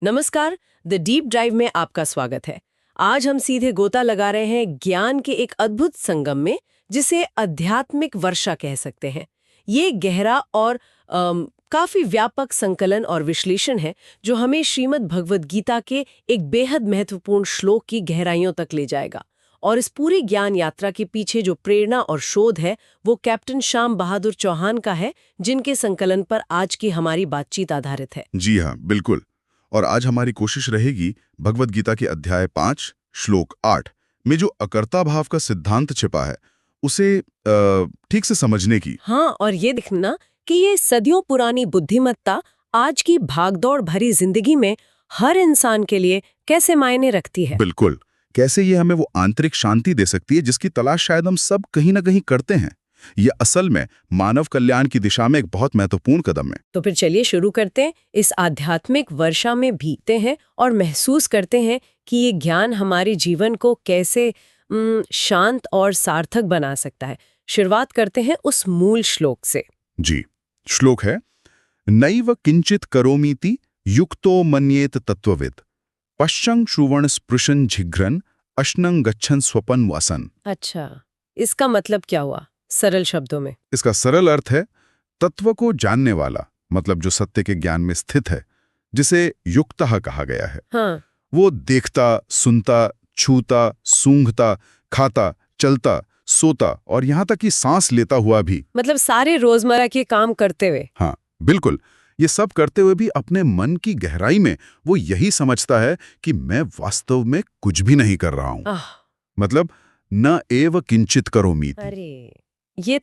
नमस्कार। The deep drive में आपका स्वागत है। आज हम सीधे गोता लगा रहे हैं ज्ञान के एक अद्भुत संगम में, जिसे आध्यात्मिक वर्षा कह सकते हैं। ये गहरा और काफी व्यापक संकलन और विश्लेषण है जो हमें श्रीमद् भगवद गीता के एक बेहद महत्वपूर्ण श्लोक की गहराइयों तक ले जाएगा। और इस पूरी ज्ञान यात्रा के पीछे जो प्रेरणा और शोध है वो कैप्टन श्याम बहादुर चौहान का है, जिनके संकलन पर आज की हमारी बातचीत आधारित है। जी हाँ, बिल्कुल। और आज हमारी कोशिश रहेगी भगवद गीता के अध्याय 5 श्लोक 8 में जो अकर्ता भाव का सिद्धांत छिपा है उसे ठीक से समझने की। हाँ, और ये दिखना कि ये सदियों पुरानी बुद्धिमत्ता आज की भागदौड़ भरी जिंदगी में हर इंसान के लिए कैसे मायने रखती है। बिल्कुल, कैसे ये हमें वो आंतरिक शांति दे सकती है जिसकी तलाश शायद हम सब कहीं ना कहीं करते हैं। ये असल में मानव कल्याण की दिशा में एक बहुत महत्वपूर्ण कदम है। तो फिर चलिए शुरू करते हैं। इस आध्यात्मिक वर्षा में भीगते हैं और महसूस करते हैं कि ये ज्ञान हमारे जीवन को कैसे शांत और सार्थक बना सकता है। शुरुआत करते हैं उस मूल श्लोक से। जी, श्लोक है, नैव किंचित करोमीति युक्तो मन्येत तत्वविद पश्चं श्रुवण स्पृशन झिघ्रन अश्नं गच्छन स्वपन वसन। अच्छा, इसका मतलब क्या हुआ सरल शब्दों में? इसका सरल अर्थ है तत्व को जानने वाला, मतलब जो सत्य के ज्ञान में स्थित है, जिसे युक्तः कहा गया है। हाँ। वो देखता, सुनता, छूता, सूंघता, खाता, चलता, सोता और यहाँ तक कि सांस लेता हुआ भी, मतलब सारे रोजमर्रा के काम करते हुए। हाँ बिल्कुल, ये सब करते हुए भी अपने मन की गहराई में वो यही समझता है कि मैं वास्तव में कुछ भी नहीं कर रहा हूं। मतलब न एव किंचित करोमीति। अरे, ये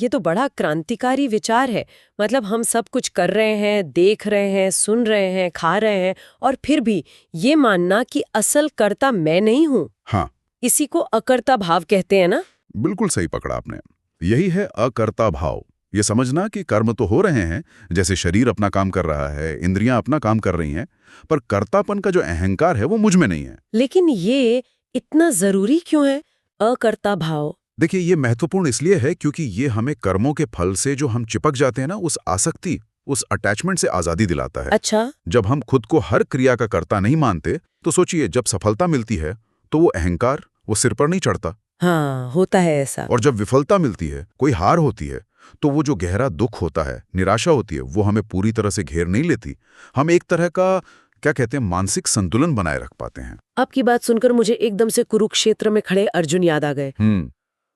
तो बड़ा क्रांतिकारी विचार है। मतलब हम सब कुछ कर रहे हैं, देख रहे हैं, सुन रहे हैं, खा रहे हैं, और फिर भी ये मानना कि असल कर्ता मैं नहीं हूँ। हाँ, इसी को अकर्ता भाव कहते हैं ना? बिल्कुल सही पकड़ा आपने। यही है अकर्ता भाव। ये समझना कि कर्म तो हो रहे हैं, जैसे शरीर अपना काम कर रहा है, इंद्रियां अपना काम कर रही हैं, पर कर्तापन का जो अहंकार है वो मुझ में नहीं है। लेकिन ये इतना जरूरी क्यों है, अकर्ता भाव? देखिए, ये महत्वपूर्ण इसलिए है क्योंकि ये हमें कर्मों के फल से जो हम चिपक जाते हैं ना, उस आसक्ति, उस अटैचमेंट से आजादी दिलाता है। अच्छा। जब हम खुद को हर क्रिया का कर्ता नहीं मानते तो सोचिए, जब सफलता मिलती है तो वो अहंकार वो सिर पर नहीं चढ़ता। हाँ, होता है ऐसा। और जब विफलता मिलती है, कोई हार होती है, तो वो जो गहरा दुख होता है, निराशा होती है, वो हमें पूरी तरह से घेर नहीं लेती। हम एक तरह का क्या कहते हैं, मानसिक संतुलन बनाए रख पाते हैं। आपकी बात सुनकर मुझे एकदम से कुरुक्षेत्र में खड़े अर्जुन याद आ गए।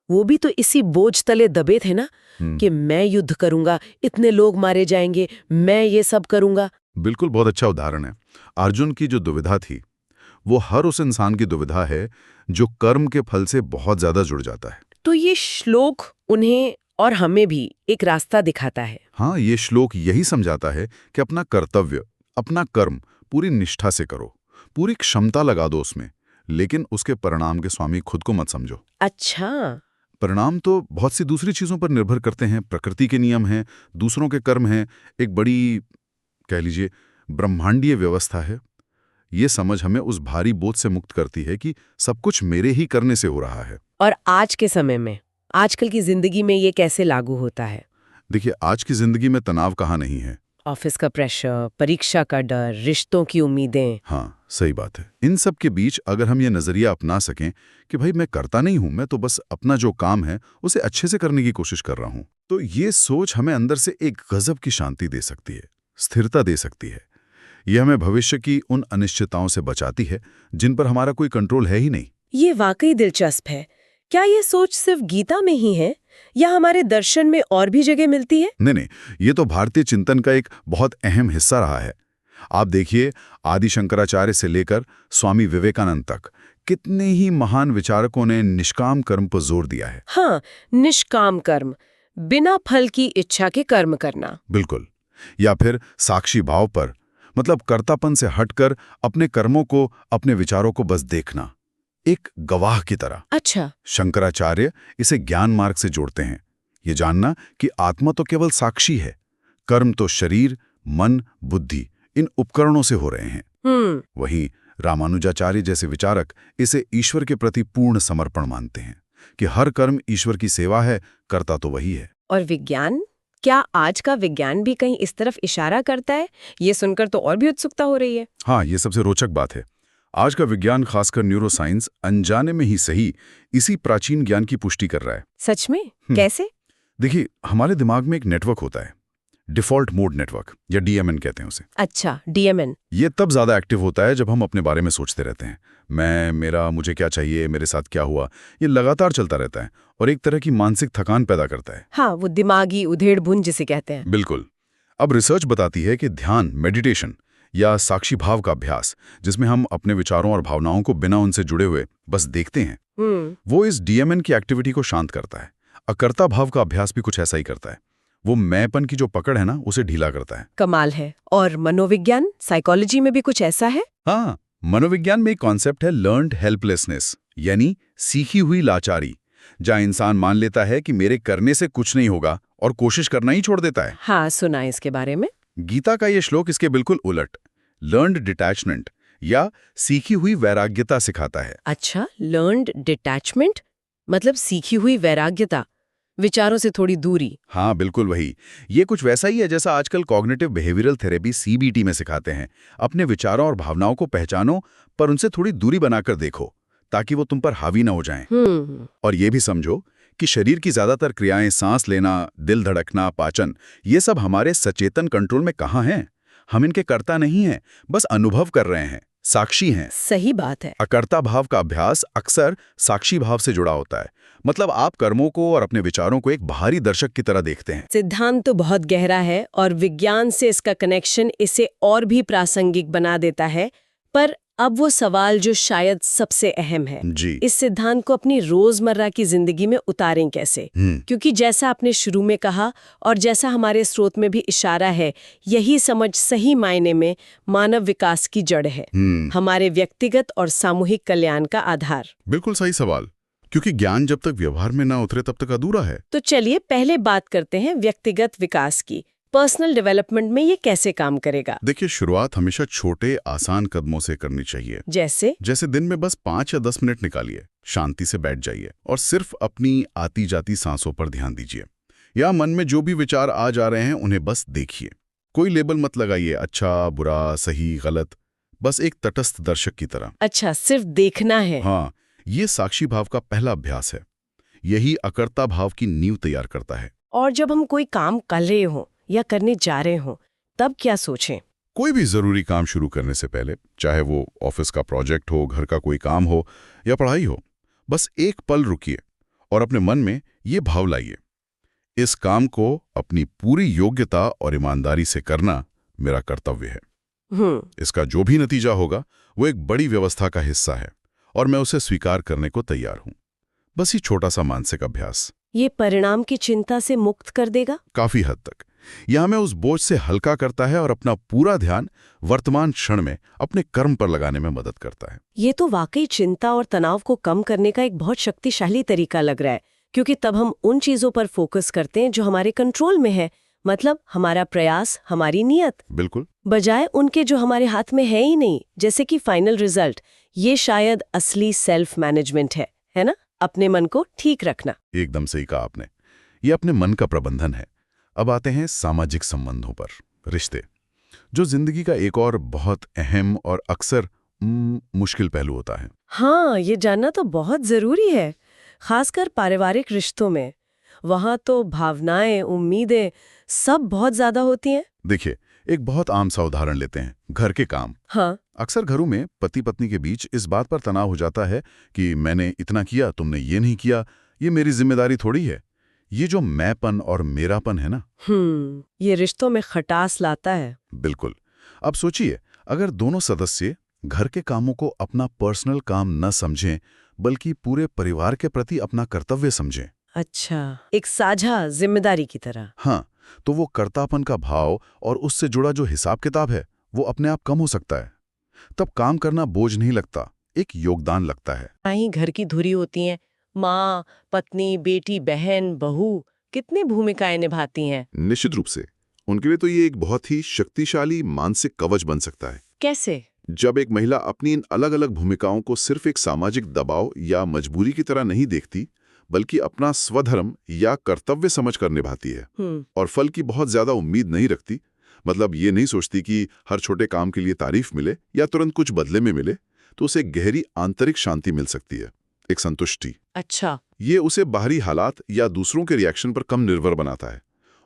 वो भी तो इसी बोझ तले दबे थे ना, कि मैं युद्ध करूंगा, इतने लोग मारे जाएंगे, मैं ये सब करूंगा। बिल्कुल, बहुत अच्छा उदाहरण है। अर्जुन की जो दुविधा थी वो हर उस इंसान की दुविधा है जो कर्म के फल से बहुत ज्यादा जुड़ जाता है। तो ये श्लोक उन्हें और हमें भी एक रास्ता दिखाता है। हाँ, ये श्लोक यही समझाता है कि अपना कर्तव्य, अपना कर्म पूरी निष्ठा से करो, पूरी क्षमता लगा दो उसमें, लेकिन उसके परिणाम के स्वामी खुद को मत समझो। अच्छा। परिणाम तो बहुत सी दूसरी चीजों पर निर्भर करते हैं। प्रकृति के नियम हैं, दूसरों के कर्म हैं, एक बड़ी कह लीजिए ब्रह्मांडीय व्यवस्था है। ये समझ हमें उस भारी बोझ से मुक्त करती है कि सब कुछ मेरे ही करने से हो रहा है। और आज के समय में, आजकल की जिंदगी में ये कैसे लागू होता है? देखिए, आज की जिंदगी में तनाव कहाँ नहीं है। ऑफिस का प्रेशर, परीक्षा का डर, रिश्तों की उम्मीदें। हाँ, सही बात है। इन सब के बीच अगर हम ये नजरिया अपना सकें कि भाई मैं करता नहीं हूं, मैं तो बस अपना जो काम है उसे अच्छे से करने की कोशिश कर रहा हूं, तो ये सोच हमें अंदर से एक गजब की शांति दे सकती है, स्थिरता दे सकती है। यह हमें भविष्य की उन अनिश्चितताओं से बचाती है जिन पर हमारा कोई कंट्रोल है ही नहीं। ये वाकई दिलचस्प है। क्या ये सोच सिर्फ गीता में ही है या हमारे दर्शन में और भी जगह मिलती है? नहीं, ये तो भारतीय चिंतन का एक बहुत अहम हिस्सा रहा है। आप देखिए, आदि शंकराचार्य से लेकर स्वामी विवेकानंद तक कितने ही महान विचारकों ने निष्काम कर्म पर जोर दिया है। हाँ, निष्काम कर्म, बिना फल की इच्छा के कर्म करना। बिल्कुल। या फिर साक्षी भाव पर, मतलब कर्तापन से हटकर अपने कर्मों को, अपने विचारों को बस देखना, एक गवाह की तरह। अच्छा। शंकराचार्य इसे ज्ञान मार्ग से जोड़ते हैं। ये जानना कि आत्मा तो केवल साक्षी है, कर्म तो शरीर, मन, बुद्धि, इन उपकरणों से हो रहे हैं। वहीं रामानुजाचार्य जैसे विचारक इसे ईश्वर के प्रति पूर्ण समर्पण मानते हैं कि हर कर्म ईश्वर की सेवा है, कर्ता तो वही है। और विज्ञान क्या आज का विज्ञान भी कहीं इस तरफ इशारा करता है? ये सुनकर तो और भी उत्सुकता हो रही है। हाँ, ये सबसे रोचक बात है। आज का विज्ञान, खासकर न्यूरोसाइंस, अनजाने में ही सही इसी प्राचीन ज्ञान की पुष्टि कर रहा है। सच में? कैसे? देखिए, हमारे दिमाग में एक नेटवर्क होता है, डिफॉल्ट मोड नेटवर्क, या डीएमएन कहते हैं उसे। अच्छा, डीएमएन। ये तब ज्यादा एक्टिव होता है जब हम अपने बारे में सोचते रहते हैं। मैं, मेरा, मुझे क्या चाहिए, मेरे साथ क्या हुआ, ये लगातार चलता रहता है और एक तरह की मानसिक थकान पैदा करता है। हाँ, वो दिमागी उधेड़-बुन जिसे कहते हैं। बिल्कुल। अब रिसर्च बताती है कि ध्यान, मेडिटेशन या साक्षी भाव का अभ्यास, जिसमें हम अपने विचारों और भावनाओं को बिना उनसे जुड़े हुए बस देखते हैं, वो इस डीएमएन की एक्टिविटी को शांत करता है। अकर्ता भाव का अभ्यास भी कुछ ऐसा ही करता है। वो मैंपन की जो पकड़ है ना, उसे ढीला करता है। कमाल है। और मनोविज्ञान, साइकोलॉजी में भी कुछ ऐसा है? हाँ, मनोविज्ञान में एक कॉन्सेप्ट है लर्न्ड हेल्पलेसनेस, यानी सीखी हुई लाचारी, जहाँ इंसान मान लेता है कि मेरे करने से कुछ नहीं होगा और कोशिश करना ही छोड़ देता है। हाँ, सुना है इसके बारे में। गीता का ये श्लोक इसके बिल्कुल उलट, लर्न्ड डिटैचमेंट या सीखी हुई वैराग्यता सिखाता है। अच्छा, लर्न्ड डिटैचमेंट मतलब सीखी हुई वैराग्यता, विचारों से थोड़ी दूरी। हाँ, बिल्कुल वही। ये कुछ वैसा ही है जैसा आजकल कॉग्निटिव बिहेवियरल थेरेपी सीबीटी में सिखाते हैं। अपने विचारों और भावनाओं को पहचानो, पर उनसे थोड़ी दूरी बनाकर देखो, ताकि वो तुम पर हावी ना हो जाएं। और ये भी समझो कि शरीर की ज्यादातर क्रियाएं, सांस लेना, दिल धड़कना, पाचन, ये सब हमारे सचेतन कंट्रोल में कहाँ हैं? हम इनके कर्ता नहीं हैं, बस अनुभव कर रहे हैं, साक्षी हैं। सही बात है। अकर्ता भाव का अभ्यास अक्सर साक्षी भाव से जुड़ा होता है। मतलब आप कर्मों को और अपने विचारों को एक बाहरी दर्शक की तरह देखते हैं। सिद्धांत तो बहुत गहरा है और विज्ञान से इसका कनेक्शन इसे और भी प्रासंगिक बना देता है। पर अब वो सवाल जो शायद सबसे अहम है, जी। इस सिद्धांत को अपनी रोजमर्रा की जिंदगी में उतारें कैसे? क्योंकि जैसा आपने शुरू में कहा और जैसा हमारे स्रोत में भी इशारा है, यही समझ सही मायने में मानव विकास की जड़ है, हमारे व्यक्तिगत और सामूहिक कल्याण का आधार। बिल्कुल सही सवाल, क्योंकि ज्ञान जब तक व्यवहार में ना उतरे तब तक अधूरा है। तो चलिए पहले बात करते हैं व्यक्तिगत विकास की। पर्सनल डेवलपमेंट में ये कैसे काम करेगा? देखिए, शुरुआत हमेशा छोटे आसान कदमों से करनी चाहिए। जैसे दिन में बस 5 या 10 मिनट निकालिए, शांति से बैठ जाइए और सिर्फ अपनी आती जाती सांसों पर ध्यान दीजिए, या मन में जो भी विचार आ जा रहे हैं उन्हें बस देखिए। कोई लेबल मत लगाइए, अच्छा, बुरा, सही, गलत, बस एक तटस्थ दर्शक की तरह। अच्छा, सिर्फ देखना है। हाँ, ये साक्षी भाव का पहला अभ्यास है। यही अकर्ता भाव की नींव तैयार करता है। और जब हम कोई काम कर रहे हो या करने जा रहे हो, तब क्या सोचें? कोई भी जरूरी काम शुरू करने से पहले, चाहे वो ऑफिस का प्रोजेक्ट हो, घर का कोई काम हो या पढ़ाई हो, बस एक पल रुकिए और अपने मन में ये भाव लाइए, इस काम को अपनी पूरी योग्यता और ईमानदारी से करना मेरा कर्तव्य है। इसका जो भी नतीजा होगा वो एक बड़ी व्यवस्था का हिस्सा है और मैं उसे स्वीकार करने को तैयार हूं। बस ये छोटा सा मानसिक अभ्यास ये परिणाम की चिंता से मुक्त कर देगा काफी हद तक। यह हमें उस बोझ से हल्का करता है और अपना पूरा ध्यान वर्तमान क्षण में अपने कर्म पर लगाने में मदद करता है। ये तो वाकई चिंता और तनाव को कम करने का एक बहुत शक्तिशाली तरीका लग रहा है, क्योंकि तब हम उन चीजों पर फोकस करते हैं जो हमारे कंट्रोल में है, मतलब हमारा प्रयास, हमारी नियत, बिल्कुल, बजाय उनके जो हमारे हाथ में है ही नहीं, जैसे कि फाइनल रिजल्ट। ये शायद असली सेल्फ मैनेजमेंट है ना? अपने मन को ठीक रखना। एकदम सही कहा आपने। ये अपने मन का प्रबंधन है। अब आते हैं सामाजिक संबंधों पर, रिश्ते, जो जिंदगी का एक और बहुत अहम और अक्सर मुश्किल पहलू होता है। हाँ, ये जानना तो बहुत जरूरी है, खासकर पारिवारिक रिश्तों में। वहां तो भावनाएं, उम्मीदें सब बहुत ज्यादा होती हैं। देखिए, एक बहुत आम सा उदाहरण लेते हैं, घर के काम। हाँ, अक्सर घरों में पति पत्नी के बीच इस बात पर तनाव हो जाता है कि मैंने इतना किया, तुमने ये नहीं किया, ये मेरी जिम्मेदारी थोड़ी है। ये जो मैंपन और मेरापन है ना, ये रिश्तों में खटास लाता है। बिल्कुल। अब सोचिए, अगर दोनों सदस्य घर के कामों को अपना पर्सनल काम न समझें, बल्कि पूरे परिवार के प्रति अपना कर्तव्य समझें। अच्छा, एक साझा जिम्मेदारी की तरह। हाँ, तो वो कर्तापन का भाव और उससे जुड़ा जो हिसाब किताब है, वो अपने आप कम हो सकता है। तब काम करना बोझ नहीं लगता, एक योगदान लगता है। ही घर की धुरी होती हैं, माँ, पत्नी, बेटी, बहन, बहू, कितनी भूमिकाएं निभाती हैं। निश्चित रूप से उनके लिए तो ये एक बहुत ही शक्तिशाली मानसिक कवच बन सकता है। कैसे? जब एक महिला अपनी इन अलग अलग भूमिकाओं को सिर्फ एक सामाजिक दबाव या मजबूरी की तरह नहीं देखती, बल्कि अपना स्वधर्म या कर्तव्य समझकर निभाती है और फल की बहुत ज्यादा उम्मीद नहीं रखती। मतलब ये नहीं सोचती कि हर छोटे काम के लिए तारीफ मिले या तुरंत कुछ बदले में मिले, तो उसे गहरी आंतरिक शांति मिल सकती है, एक संतुष्टि। अच्छा। ये उसे बाहरी हालात या दूसरों के रिएक्शन पर कम निर्भर बनाता है।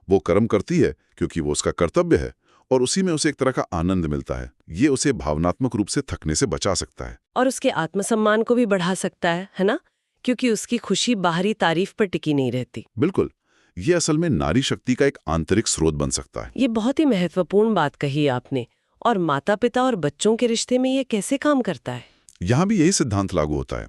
वो कर्म करती है क्योंकि वो उसका कर्तव्य है और उसी में उसे एक तरह का आनंद मिलता है। ये उसे भावनात्मक रूप से थकने से बचा सकता है और उसके आत्मसम्मान को भी बढ़ा सकता है ना? क्योंकि उसकी खुशी बाहरी तारीफ पर टिकी नहीं रहती। बिल्कुल, ये असल में नारी शक्ति का एक आंतरिक स्रोत बन सकता है। ये बहुत ही महत्वपूर्ण बात कही आपने। और माता पिता और बच्चों के रिश्ते में ये कैसे काम करता है? यहाँ भी यही सिद्धांत लागू होता है।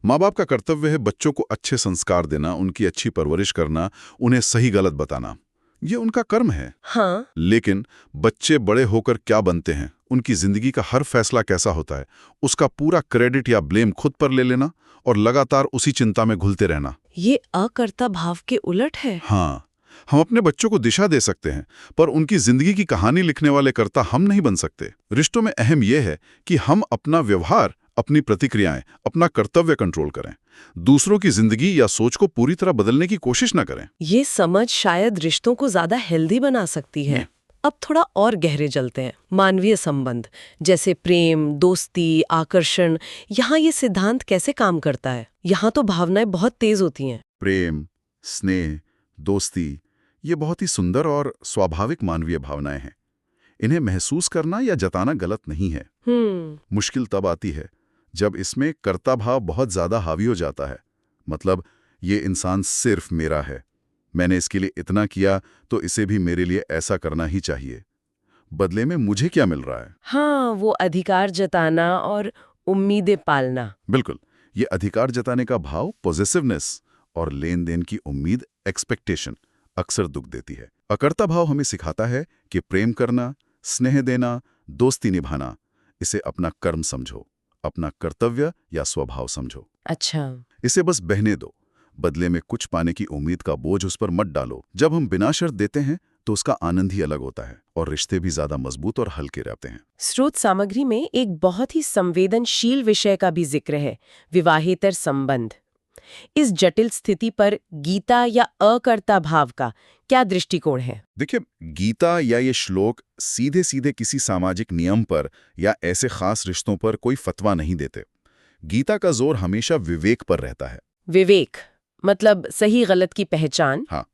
माँ बाप का कर्तव्य है बच्चों को अच्छे संस्कार देना, उनकी अच्छी परवरिश करना, उन्हें सही गलत बताना। ये उनका कर्म है। हाँ। लेकिन बच्चे बड़े होकर क्या बनते हैं, उनकी जिंदगी का हर फैसला कैसा होता है, उसका पूरा क्रेडिट या ब्लेम खुद पर ले लेना और लगातार उसी चिंता में घुलते रहना, ये अकर्ता भाव के उलट है। हाँ, हम अपने बच्चों को दिशा दे सकते हैं, पर उनकी जिंदगी की कहानी लिखने वाले कर्ता हम नहीं बन सकते। रिश्तों में अहम यह है कि हम अपना व्यवहार, अपनी प्रतिक्रियाएं, अपना कर्तव्य कंट्रोल करें, दूसरों की जिंदगी या सोच को पूरी तरह बदलने की कोशिश न करें। ये समझ शायद रिश्तों को ज्यादा हेल्दी बना सकती है। अब थोड़ा और गहरे चलते हैं। मानवीय संबंध जैसे प्रेम, दोस्ती, आकर्षण, यहाँ ये सिद्धांत कैसे काम करता है? यहाँ तो भावनाएं बहुत तेज होती हैं। प्रेम, स्नेह, दोस्ती, ये बहुत ही सुंदर और स्वाभाविक मानवीय भावनाएं हैं। इन्हें महसूस करना या जताना गलत नहीं है। मुश्किल तब आती है जब इसमें कर्ता भाव बहुत ज्यादा हावी हो जाता है। मतलब ये इंसान सिर्फ मेरा है, मैंने इसके लिए इतना किया तो इसे भी मेरे लिए ऐसा करना ही चाहिए, बदले में मुझे क्या मिल रहा है। हाँ, वो अधिकार जताना और उम्मीदें पालना। बिल्कुल, ये अधिकार जताने का भाव पॉजिटिवनेस और लेन देन की उम्मीद एक्सपेक्टेशन अक्सर दुख देती है। अकर्ता भाव हमें सिखाता है कि प्रेम करना, स्नेह देना, दोस्ती निभाना, इसे अपना कर्म समझो, अपना कर्तव्य या स्वभाव समझो। अच्छा। इसे बस बहने दो, बदले में कुछ पाने की उम्मीद का बोझ उस पर मत डालो। जब हम बिना शर्त देते हैं तो उसका आनंद ही अलग होता है और रिश्ते भी ज्यादा मजबूत और हल्के रहते हैं। स्रोत सामग्री में एक बहुत ही संवेदनशील विषय का भी जिक्र है, विवाहेतर संबंध। इस जटिल स्थिति पर गीता या अकर्ता भाव का क्या दृष्टिकोण है? देखिए, गीता या ये श्लोक सीधे सीधे किसी सामाजिक नियम पर या ऐसे खास रिश्तों पर कोई फतवा नहीं देते। गीता का जोर हमेशा विवेक पर रहता है। विवेक मतलब सही गलत की पहचान। हाँ,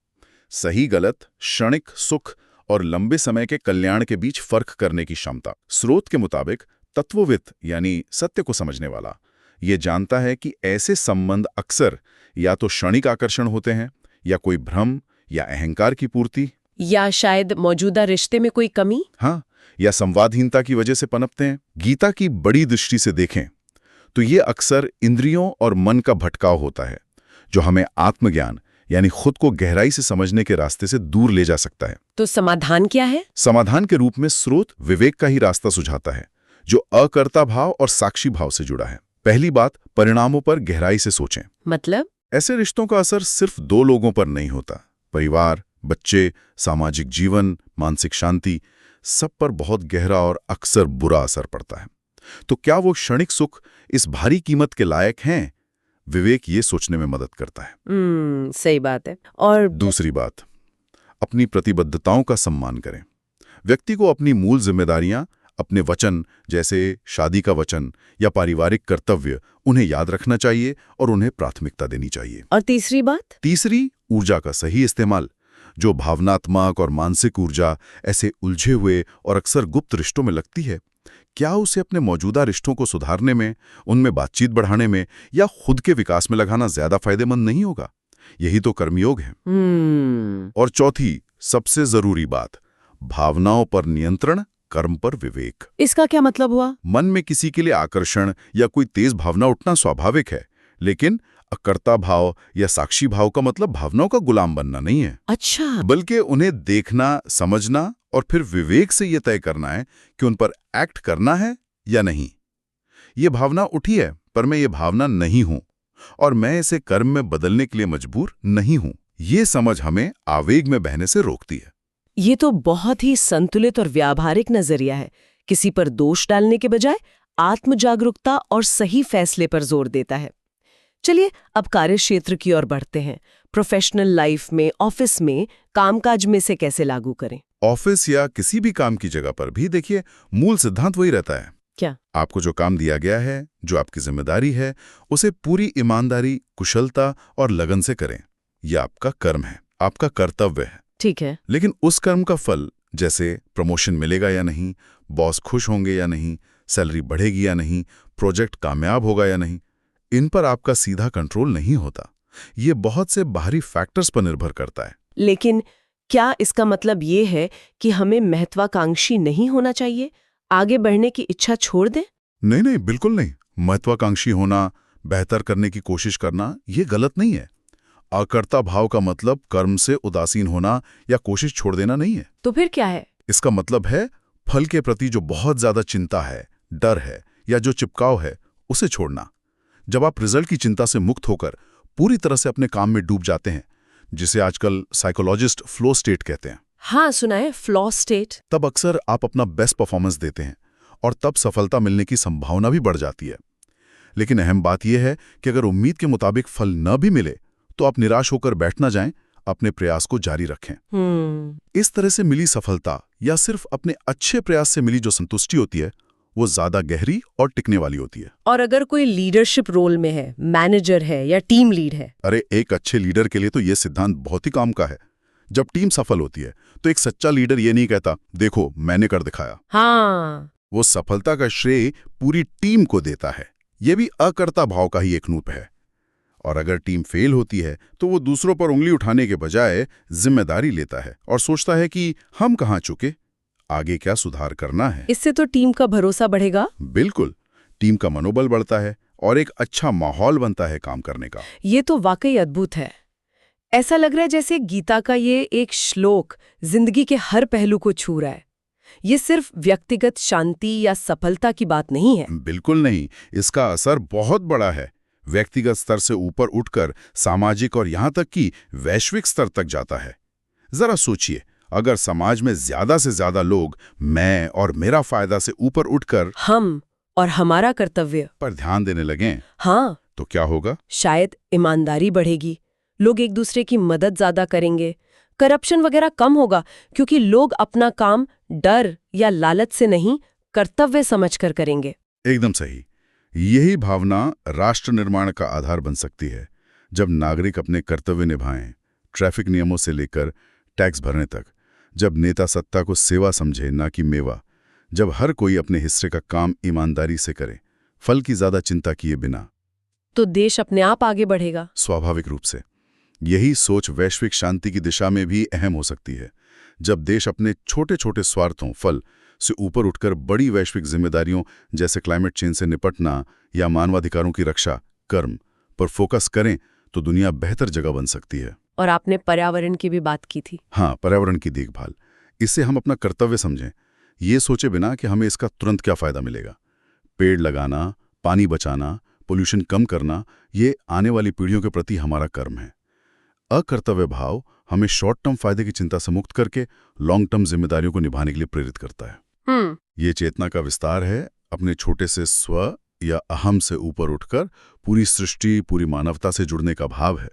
सही गलत, क्षणिक सुख और लंबे समय के कल्याण के बीच फर्क करने की क्षमता। स्रोत के मुताबिक तत्वविद यानी सत्य को समझने वाला ये जानता है कि ऐसे संबंध अक्सर या तो क्षणिक आकर्षण होते हैं या कोई भ्रम या अहंकार की पूर्ति, या शायद मौजूदा रिश्ते में कोई कमी, हाँ, या संवादहीनता की वजह से पनपते हैं। गीता की बड़ी दृष्टि से देखें तो ये अक्सर इंद्रियों और मन का भटकाव होता है, जो हमें आत्मज्ञान यानी खुद को गहराई से समझने के रास्ते से दूर ले जा सकता है। तो समाधान क्या है? समाधान के रूप में स्रोत विवेक का ही रास्ता सुझाता है, जो अकर्ता भाव और साक्षी भाव से जुड़ा है। पहली बात, परिणामों पर गहराई से सोचें। मतलब ऐसे रिश्तों का असर सिर्फ दो लोगों पर नहीं होता। परिवार, बच्चे, सामाजिक जीवन, मानसिक शांति, सब पर बहुत गहरा और अक्सर बुरा असर पड़ता है। तो क्या वो क्षणिक सुख इस भारी कीमत के लायक हैं? विवेक ये सोचने में मदद करता है। सही बात है। और दूसरी बात, अपनी प्रतिबद्धताओं का सम्मान करें। व्यक्ति को अपनी मूल जिम्मेदारियां, अपने वचन जैसे शादी का वचन या पारिवारिक कर्तव्य, उन्हें याद रखना चाहिए और उन्हें प्राथमिकता देनी चाहिए। और तीसरी बात? तीसरी, ऊर्जा का सही इस्तेमाल। जो भावनात्मक और मानसिक ऊर्जा ऐसे उलझे हुए और अक्सर गुप्त रिश्तों में लगती है, क्या उसे अपने मौजूदा रिश्तों को सुधारने में, उनमें बातचीत बढ़ाने में या खुद के विकास में लगाना ज्यादा फायदेमंद नहीं होगा? यही तो कर्मयोग है। और चौथी, सबसे जरूरी बात, भावनाओं पर नियंत्रण, कर्म पर विवेक। इसका क्या मतलब हुआ? मन में किसी के लिए आकर्षण या कोई तेज भावना उठना स्वाभाविक है, लेकिन अकर्ता भाव या साक्षी भाव का मतलब भावनाओं का गुलाम बनना नहीं है। अच्छा। बल्कि उन्हें देखना, समझना और फिर विवेक से यह तय करना है कि उन पर एक्ट करना है या नहीं। ये भावना उठी है, पर मैं ये भावना नहीं हूं और मैं इसे कर्म में बदलने के लिए मजबूर नहीं हूं। ये समझ हमें आवेग में बहने से रोकती है। ये तो बहुत ही संतुलित और व्यावहारिक नजरिया है। किसी पर दोष डालने के बजाय आत्म जागरूकता और सही फैसले पर जोर देता है। चलिए अब कार्य क्षेत्र की ओर बढ़ते हैं। प्रोफेशनल लाइफ में, ऑफिस में, कामकाज में से कैसे लागू करें? ऑफिस या किसी भी काम की जगह पर भी देखिए, मूल सिद्धांत वही रहता है। क्या? आपको जो काम दिया गया है, जो आपकी जिम्मेदारी है, उसे पूरी ईमानदारी, कुशलता और लगन से करें। यह आपका कर्म है, आपका कर्तव्य है। ठीक है। लेकिन उस कर्म का फल, जैसे प्रमोशन मिलेगा या नहीं, बॉस खुश होंगे या नहीं, सैलरी बढ़ेगी या नहीं, प्रोजेक्ट कामयाब होगा या नहीं, इन पर आपका सीधा कंट्रोल नहीं होता। ये बहुत से बाहरी फैक्टर्स पर निर्भर करता है। लेकिन क्या इसका मतलब ये है कि हमें महत्वाकांक्षी नहीं होना चाहिए, आगे बढ़ने की इच्छा छोड़ दें? नहीं नहीं, बिल्कुल नहीं। महत्वाकांक्षी होना, बेहतर करने की कोशिश करना, ये गलत नहीं है। अकर्ता भाव का मतलब कर्म से उदासीन होना या कोशिश छोड़ देना नहीं है। तो फिर क्या है? इसका मतलब है फल के प्रति जो बहुत ज्यादा चिंता है, डर है या जो चिपकाव है, उसे छोड़ना। जब आप रिजल्ट की चिंता से मुक्त होकर पूरी तरह से अपने काम में डूब जाते हैं, जिसे आजकल साइकोलॉजिस्ट फ्लो स्टेट कहते हैं। हाँ, सुना है, फ्लो स्टेट। तब अक्सर आप अपना बेस्ट परफॉर्मेंस देते हैं और तब सफलता मिलने की संभावना भी बढ़ जाती है। लेकिन अहम बात यह है कि अगर उम्मीद के मुताबिक फल न भी मिले तो आप निराश होकर बैठ ना जाएं, अपने प्रयास को जारी रखें। इस तरह से मिली सफलता या सिर्फ अपने अच्छे प्रयास से मिली जो संतुष्टि होती है, वो ज्यादा गहरी और टिकने वाली होती है। और अगर कोई लीडरशिप रोल में है, मैनेजर है या टीम लीड है? अरे, एक अच्छे लीडर के लिए तो ये सिद्धांत बहुत ही काम का है। जब टीम सफल होती है तो एक सच्चा लीडर ये नहीं कहता, देखो मैंने कर दिखाया। हाँ, वो सफलता का श्रेय पूरी टीम को देता है। ये भी अकर्ता भाव का ही एक रूप है। और अगर टीम फेल होती है तो वो दूसरों पर उंगली उठाने के बजाय जिम्मेदारी लेता है और सोचता है कि हम कहाँ चुके, आगे क्या सुधार करना है। इससे तो टीम का भरोसा बढ़ेगा। बिल्कुल, टीम का मनोबल बढ़ता है और एक अच्छा माहौल बनता है काम करने का। ये तो वाकई अद्भुत है। ऐसा लग रहा है जैसे गीता का ये एक श्लोक जिंदगी के हर पहलू को छू रहा है। ये सिर्फ व्यक्तिगत शांति या सफलता की बात नहीं है। बिल्कुल नहीं, इसका असर बहुत बड़ा है। व्यक्तिगत स्तर से ऊपर उठकर सामाजिक और यहां तक कि वैश्विक स्तर तक जाता है। जरा सोचिए, अगर समाज में ज्यादा से ज्यादा लोग मैं और मेरा फायदा से ऊपर उठकर हम और हमारा कर्तव्य पर ध्यान देने लगें, हाँ, तो क्या होगा? शायद ईमानदारी बढ़ेगी, लोग एक दूसरे की मदद ज्यादा करेंगे, करप्शन वगैरह कम होगा, क्योंकि लोग अपना काम डर या लालच से नहीं, कर्तव्य समझकर करेंगे। एकदम सही। यही भावना राष्ट्र निर्माण का आधार बन सकती है। जब नागरिक अपने कर्तव्य निभाएं, ट्रैफिक नियमों से लेकर टैक्स भरने तक, जब नेता सत्ता को सेवा समझे ना कि मेवा, जब हर कोई अपने हिस्से का काम ईमानदारी से करे, फल की ज्यादा चिंता किए बिना, तो देश अपने आप आगे बढ़ेगा। स्वाभाविक रूप से। यही सोच वैश्विक शांति की दिशा में भी अहम हो सकती है। जब देश अपने छोटे छोटे स्वार्थों, फल से ऊपर उठकर बड़ी वैश्विक जिम्मेदारियों जैसे क्लाइमेट चेंज से निपटना या मानवाधिकारों की रक्षा, कर्म पर फोकस करें, तो दुनिया बेहतर जगह बन सकती है। और आपने पर्यावरण की भी बात की थी। हाँ, पर्यावरण की देखभाल। इससे हम अपना कर्तव्य समझें, ये सोचे बिना कि हमें इसका तुरंत क्या फायदा मिलेगा। पेड़ लगाना, पानी बचाना, पोल्यूशन कम करना, ये आने वाली पीढ़ियों के प्रति हमारा कर्म है। अकर्तव्य भाव हमें शॉर्ट टर्म फायदे की चिंता से मुक्त करके लॉन्ग टर्म जिम्मेदारियों को निभाने के लिए प्रेरित करता है। ये चेतना का विस्तार है, अपने छोटे से स्व या अहम से ऊपर उठकर पूरी सृष्टि, पूरी मानवता से जुड़ने का भाव है।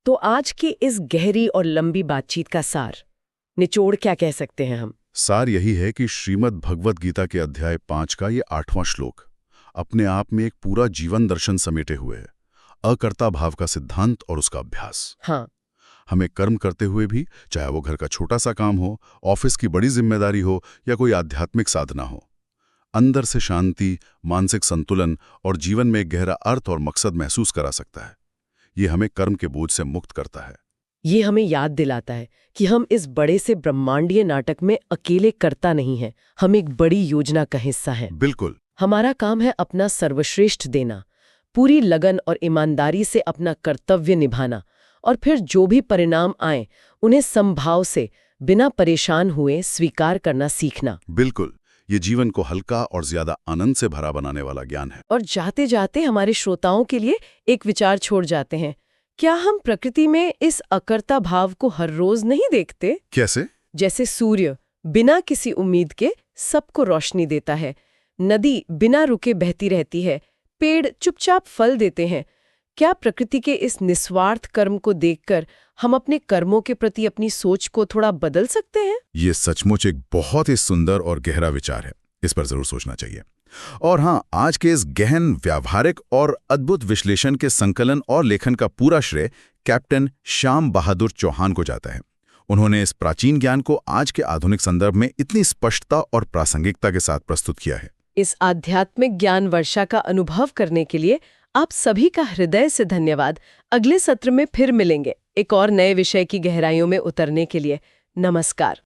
तो आज की इस गहरी और लंबी बातचीत का सार, निचोड़ क्या कह सकते हैं हम? सार यही है कि श्रीमद् भगवद गीता के अध्याय 5 का ये 8वां श्लोक अपने आप में एक पूरा जीवन दर्शन समेटे हुए है। अकर्ता भाव का सिद्धांत और उसका अभ्यास। हाँ, हमें कर्म करते हुए भी, चाहे वो घर का छोटा सा काम हो, ऑफिस की बड़ी जिम्मेदारी हो या कोई आध्यात्मिक साधना हो, अंदर से शांति, मानसिक संतुलन और जीवन में एक गहरा अर्थ और मकसद महसूस करा सकता है। ये हमें कर्म के बोझ से मुक्त करता है। ये हमें याद दिलाता है कि हम इस बड़े से ब्रह्मांडीय नाटक में अकेले कर्ता नहीं हैं, हम एक बड़ी योजना का हिस्सा हैं। बिल्कुल। हमारा काम है अपना सर्वश्रेष्ठ देना, पूरी लगन और ईमानदारी से अपना कर्तव्य निभाना, और फिर जो भी परिणाम आए उन्हें समभाव से, बिना परेशान हुए स्वीकार करना सीखना। बिल्कुल, ये जीवन को हल्का और ज्यादा आनंद से भरा बनाने वाला ज्ञान है। और जाते जाते हमारे श्रोताओं के लिए एक विचार छोड़ जाते हैं। क्या हम प्रकृति में इस अकर्ता भाव को हर रोज नहीं देखते? कैसे? जैसे सूर्य बिना किसी उम्मीद के सबको रोशनी देता है, नदी बिना रुके बहती रहती है, पेड़ चुपचाप फल देते हैं। क्या प्रकृति के इस निस्वार्थ कर्म को देखकर हम अपने कर्मों के प्रति अपनी सोच को थोड़ा बदल सकते हैं? ये सचमुच एक बहुत ही सुंदर और गहरा विचार है। इस पर जरूर सोचना चाहिए। और हाँ, आज के इस गहन, व्यावहारिक और अद्भुत विश्लेषण के संकलन और लेखन का पूरा श्रेय कैप्टन श्याम बहादुर चौहान को जाता है। उन्होंने इस प्राचीन ज्ञान को आज के आधुनिक संदर्भ में इतनी स्पष्टता और प्रासंगिकता के साथ प्रस्तुत किया है। इस आध्यात्मिक ज्ञान वर्षा का अनुभव करने के लिए आप सभी का हृदय से धन्यवाद। अगले सत्र में फिर मिलेंगे एक और नए विषय की गहराइयों में उतरने के लिए। नमस्कार।